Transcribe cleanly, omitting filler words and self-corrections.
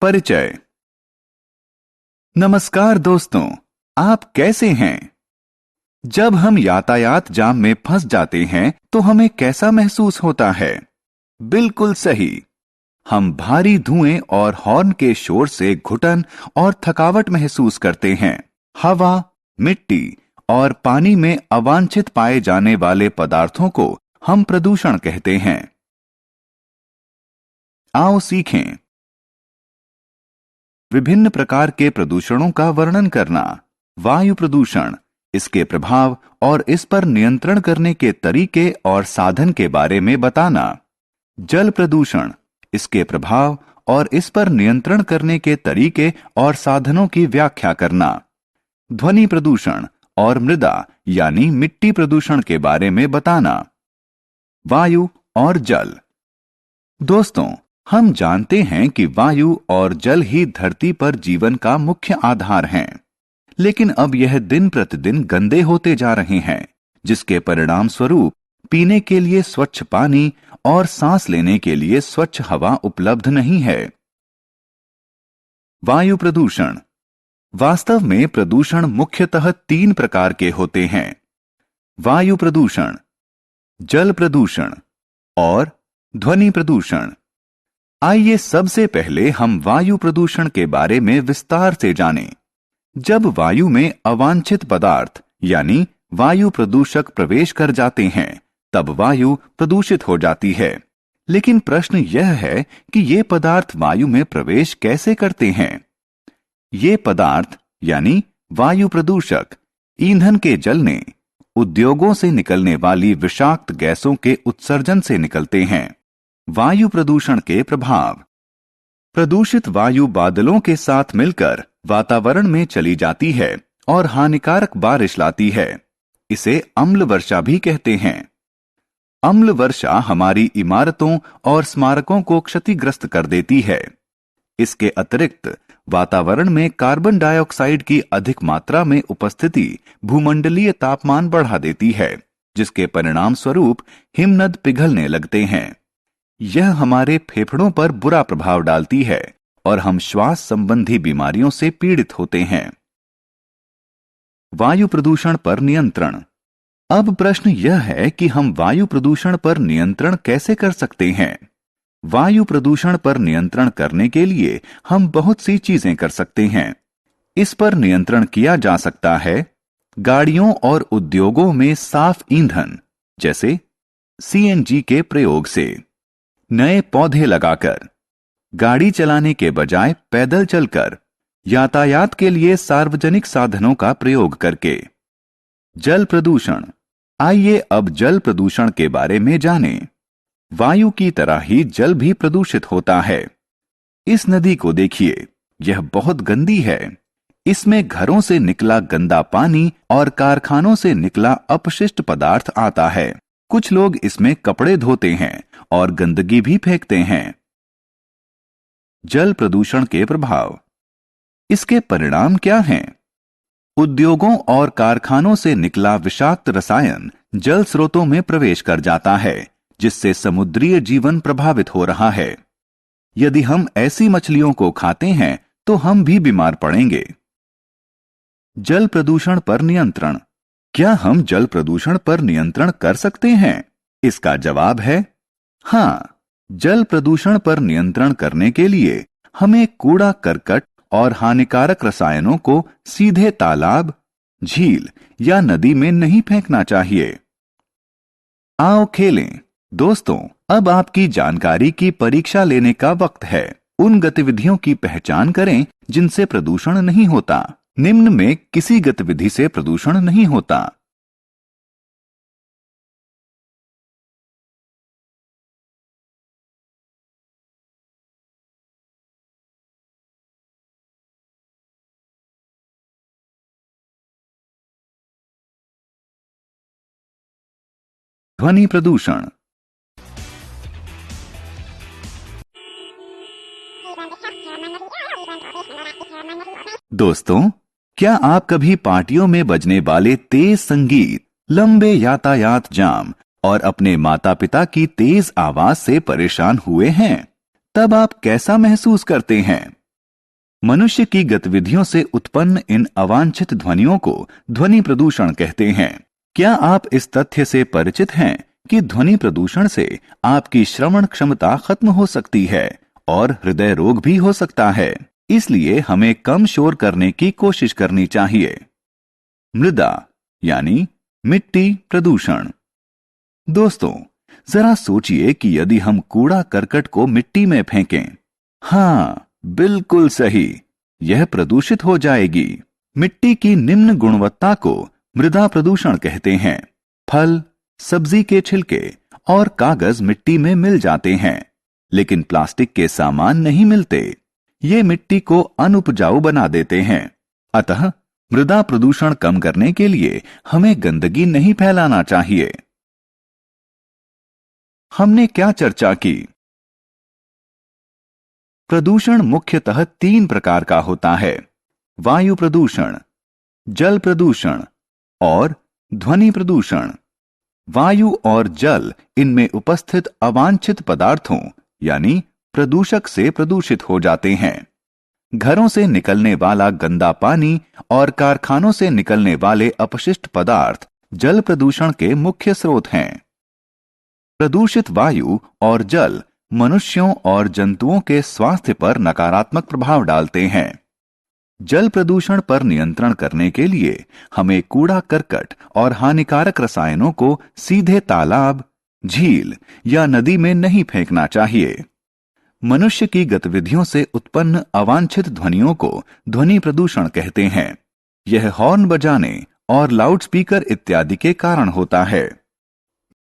परिचय। नमस्कार दोस्तों, आप कैसे हैं? जब हम यातायात जाम में फंस जाते हैं तो हमें कैसा महसूस होता है? बिल्कुल सही। हम भारी धुएं और हॉर्न के शोर से घुटन और थकावट महसूस करते हैं। हवा, मिट्टी और पानी में अवांछित पाए जाने वाले पदार्थों को हम प्रदूषण कहते हैं। आओ सीखें। विभिन्न प्रकार के प्रदूषणों का वर्णन करना। वायु प्रदूषण, इसके प्रभाव और इस पर नियंत्रण करने के तरीके और साधन के बारे में बताना। जल प्रदूषण, इसके प्रभाव और इस पर नियंत्रण करने के तरीके और साधनों की व्याख्या करना। ध्वनि प्रदूषण और मृदा यानी मिट्टी प्रदूषण के बारे में बताना। वायु और जल। दोस्तों, हम जानते हैं कि वायु और जल ही धरती पर जीवन का मुख्य आधार हैं। लेकिन अब यह दिन प्रतिदिन गंदे होते जा रहे हैं, जिसके परिणाम स्वरूप पीने के लिए स्वच्छ पानी और सांस लेने के लिए स्वच्छ हवा उपलब्ध नहीं है। वायु प्रदूषण। वास्तव में प्रदूषण मुख्यतः 3 प्रकार के होते हैं: वायु प्रदूषण, जल प्रदूषण और ध्वनि प्रदूषण। आइए सबसे पहले हम वायु प्रदूषण के बारे में विस्तार से जानें। जब वायु में अवांछित पदार्थ यानी वायु प्रदूषक प्रवेश कर जाते हैं, तब वायु प्रदूषित हो जाती है। लेकिन प्रश्न यह है कि ये पदार्थ वायु में प्रवेश कैसे करते हैं? ये पदार्थ यानी वायु प्रदूषक ईंधन के जलने, उद्योगों से निकलने वाली विषाक्त गैसों के उत्सर्जन से निकलते हैं। वायु प्रदूषण के प्रभाव। प्रदूषित वायु बादलों के साथ मिलकर वातावरण में चली जाती है और हानिकारक बारिश लाती है। इसे अम्ल वर्षा भी कहते हैं। अम्ल वर्षा हमारी इमारतों और स्मारकों को क्षतिग्रस्त कर देती है। इसके अतिरिक्त वातावरण में कार्बन डाइऑक्साइड की अधिक मात्रा में उपस्थिति भूमंडलीय तापमान बढ़ा देती है, जिसके परिणाम स्वरूप हिमनद पिघलने लगते हैं। यह हमारे फेफड़ों पर बुरा प्रभाव डालती है और हम श्वास संबंधी बीमारियों से पीड़ित होते हैं। वायु प्रदूषण पर नियंत्रण। अब प्रश्न यह है कि हम वायु प्रदूषण पर नियंत्रण कैसे कर सकते हैं? वायु प्रदूषण पर नियंत्रण करने के लिए हम बहुत सी चीजें कर सकते हैं। इस पर नियंत्रण किया जा सकता है गाड़ियों और उद्योगों में साफ ईंधन जैसे सीएनजी के प्रयोग से, नए पौधे लगाकर, गाड़ी चलाने के बजाय पैदल चलकर, यातायात के लिए सार्वजनिक साधनों का प्रयोग करके। जल प्रदूषण। आइए अब जल प्रदूषण के बारे में जानें। वायु की तरह ही जल भी प्रदूषित होता है। इस नदी को देखिए, यह बहुत गंदी है। इसमें घरों से निकला गंदा पानी और कारखानों से निकला अपशिष्ट पदार्थ आता है। कुछ लोग इसमें कपड़े धोते हैं और गंदगी भी फेंकते हैं। जल प्रदूषण के प्रभाव। इसके परिणाम क्या हैं? उद्योगों और कारखानों से निकला विषाक्त रसायन जल स्रोतों में प्रवेश कर जाता है, जिससे समुद्रीय जीवन प्रभावित हो रहा है। यदि हम ऐसी मछलियों को खाते हैं तो हम भी बीमार पड़ेंगे। जल प्रदूषण पर नियंत्रण। क्या हम जल प्रदूषण पर नियंत्रण कर सकते हैं? इसका जवाब है हां। जल प्रदूषण पर नियंत्रण करने के लिए हमें कूड़ा करकट और हानिकारक रसायनों को सीधे तालाब, झील या नदी में नहीं फेंकना चाहिए। आओ खेलें। दोस्तों, अब आपकी जानकारी की परीक्षा लेने का वक्त है। उन गतिविधियों की पहचान करें जिनसे प्रदूषण नहीं होता। निम्न में किसी गतिविधि से प्रदूषण नहीं होता। ध्वनि प्रदूषण। दोस्तों, क्या आप कभी पार्टियों में बजने वाले तेज संगीत, लंबे यातायात जाम और अपने माता पिता की तेज आवाज से परेशान हुए हैं? तब आप कैसा महसूस करते हैं? मनुष्य की गतिविधियों से उत्पन्न इन अवांछित ध्वनियों को ध्वनि प्रदूषण कहते हैं। क्या आप इस तथ्य से परिचित हैं कि ध्वनि प्रदूषण से आपकी श्रवण क्षमता खत्म हो सकती है और हृदय रोग भी हो सकता है? इसलिए हमें कम शोर करने की कोशिश करनी चाहिए। मृदा यानी मिट्टी प्रदूषण। दोस्तों, जरा सोचिए कि यदि हम कूड़ा करकट को मिट्टी में फेंकें, हाँ, बिल्कुल सही, यह प्रदूषित हो जाएगी। मिट्टी की निम्न गुणवत्ता को मृदा प्रदूषण कहते हैं। फल, सब्जी के छिलके और कागज मिट्टी में मिल जाते हैं, लेकिन प्लास्टिक के सामान नहीं मिलते। ये मिट्टी को अनुपजाऊ बना देते हैं। अतः मृदा प्रदूषण कम करने के लिए हमें गंदगी नहीं फैलाना चाहिए। हमने क्या चर्चा की? प्रदूषण मुख्यतः 3 प्रकार का होता है: वायु प्रदूषण, जल प्रदूषण और ध्वनि प्रदूषण। वायु और जल इनमें उपस्थित अवांछित पदार्थों यानी प्रदूषक से प्रदूषित हो जाते हैं। घरों से निकलने वाला गंदा पानी और कारखानों से निकलने वाले अपशिष्ट पदार्थ जल प्रदूषण के मुख्य स्रोत हैं। प्रदूषित वायु और जल मनुष्यों और जंतुओं के स्वास्थ्य पर नकारात्मक प्रभाव डालते हैं। जल प्रदूषण पर नियंत्रण करने के लिए हमें कूड़ा करकट और हानिकारक रसायनों को सीधे तालाब, झील या नदी में नहीं फेंकना चाहिए। मनुष्य की गतिविधियों से उत्पन्न अवांछित ध्वनियों को ध्वनि प्रदूषण कहते हैं। यह हॉर्न बजाने और लाउडस्पीकर इत्यादि के कारण होता है।